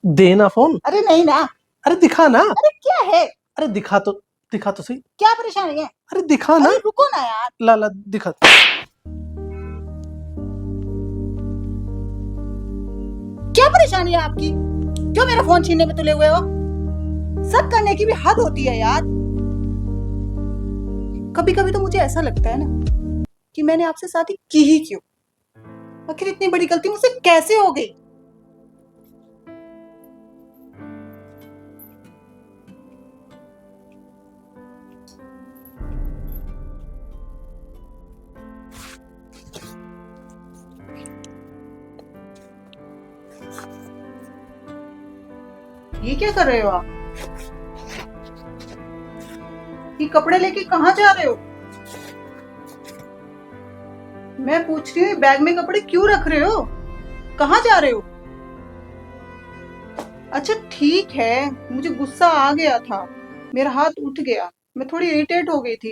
देना फोन। अरे नहीं ना। अरे दिखा ना। अरे क्या है? अरे दिखा तो सही। क्या परेशानी है? अरे दिखा ना। अरे रुको ना यार। ला दिखा। क्या परेशानी है आपकी? क्यों मेरा फोन छीनने में तुले हुए हो? सब करने की भी हद होती है यार। कभी कभी तो मुझे ऐसा लगता है ना कि मैंने आपसे शादी की ही क्यों? आखिर इतनी बड़ी गलती मुझसे कैसे हो गई? ये क्या कर रहे हो आप? ये कपड़े लेके कहाँ जा रहे हो? मैं पूछ रही हूँ बैग में कपड़े क्यों रख रहे हो? कहाँ जा रहे हो? अच्छा ठीक है, मुझे गुस्सा आ गया था, मेरा हाथ उठ गया, मैं थोड़ी इरिटेट हो गई थी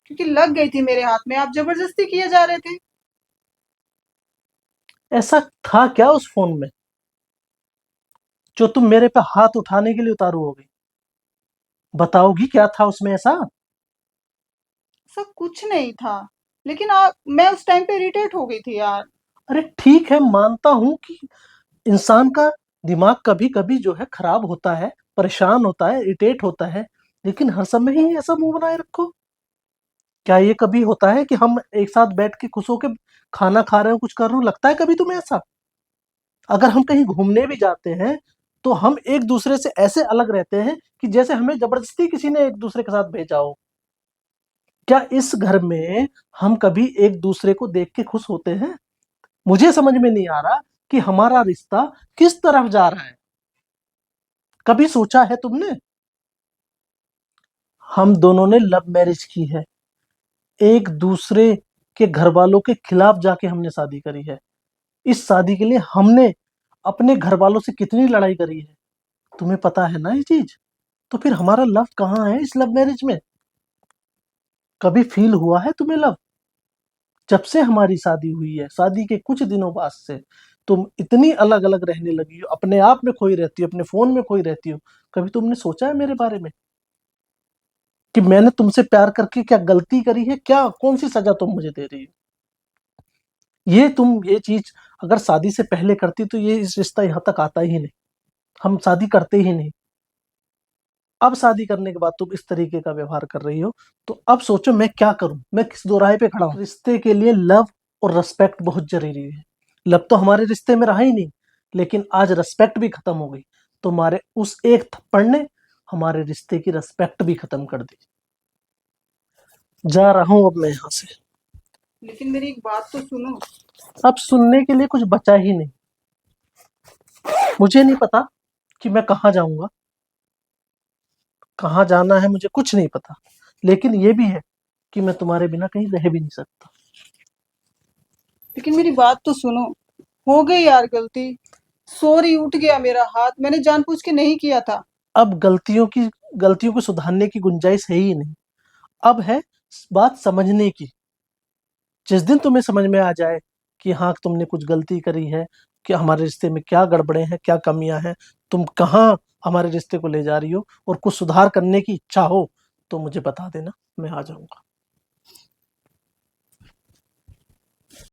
क्योंकि लग गई थी मेरे हाथ में, आप जबरदस्ती किए जा रहे थे। ऐसा था क्या उस फोन में जो तुम मेरे पे हाथ उठाने के लिए उतारू हो गई? बताओगी क्या था उसमें ऐसा? सब कुछ नहीं था, लेकिन आप मैं उस टाइम पे इरिटेट हो गई थी यार। अरे ठीक है, मानता हूं कि इंसान का दिमाग कभी कभी जो है खराब होता है, परेशान होता है, इरिटेट होता है, लेकिन हर समय ही ऐसा मुंह बनाए रखो। क्या ये कभी होता है कि हम एक साथ बैठ के खुश होके खाना खा रहे हो, कुछ कर रहे हो, लगता है कभी तुम्हें ऐसा? अगर हम कहीं घूमने भी जाते हैं तो हम एक दूसरे से ऐसे अलग रहते हैं कि जैसे हमें जबरदस्ती किसी ने एक दूसरे के साथ भेजा हो। क्या इस घर में हम कभी एक दूसरे को देख के खुश होते हैं? मुझे समझ में नहीं आ रहा कि हमारा रिश्ता किस तरफ जा रहा है। कभी सोचा है तुमने? हम दोनों ने लव मैरिज की है, एक दूसरे के घर वालों के खिलाफ जाके हमने शादी करी है। इस शादी के लिए हमने अपने घर वालों से कितनी लड़ाई करी है, तुम्हें पता है ना ये चीज? तो फिर हमारा लव कहाँ है इस लव मैरिज में? कभी फील हुआ है तुम्हें लव? जब से हमारी शादी हुई है, शादी के कुछ दिनों बाद से तुम इतनी अलग अलग रहने लगी हो, अपने आप में खोई रहती हो, अपने फोन में खोई रहती हो। कभी तुमने सोचा है मेरे बारे में कि मैंने तुमसे प्यार करके क्या गलती करी है? क्या कौन सी सजा तुम मुझे दे रही हो? ये चीज अगर शादी से पहले करती तो ये इस रिश्ता यहाँ तक आता ही नहीं, हम शादी करते ही नहीं। अब शादी करने के बाद तुम इस तरीके का व्यवहार कर रही हो, तो अब सोचो मैं क्या करूं, मैं किस दोराहे पे खड़ा हूं? रिश्ते के लिए लव और रिस्पेक्ट बहुत जरूरी है। लव तो हमारे रिश्ते में रहा ही नहीं, लेकिन आज रिस्पेक्ट भी खत्म हो गई। तुम्हारे उस एक थप्पड़ ने हमारे रिश्ते की रिस्पेक्ट भी खत्म कर दी। जा रहा हूं अब मैं यहाँ से। लेकिन मेरी एक बात तो सुनो। अब सुनने के लिए कुछ बचा ही नहीं। मुझे नहीं पता कि मैं कहाँ जाऊंगा, कहाँ जाना है मुझे कुछ नहीं पता, लेकिन ये भी है कि मैं तुम्हारे बिना कहीं रह भी नहीं सकता। लेकिन मेरी बात तो सुनो। हो गई यार गलती, सॉरी, उठ गया मेरा हाथ, मैंने जानबूझ के नहीं किया था। अब गलतियों को सुधारने की गुंजाइश है ही नहीं। अब है बात समझने की। जिस दिन तुम्हें समझ में आ जाए कि हाँ तुमने कुछ गलती करी है, कि हमारे रिश्ते में क्या गड़बड़े हैं, क्या कमियां हैं, तुम कहाँ हमारे रिश्ते को ले जा रही हो और कुछ सुधार करने की इच्छा हो, तो मुझे बता देना, मैं आ जाऊंगा।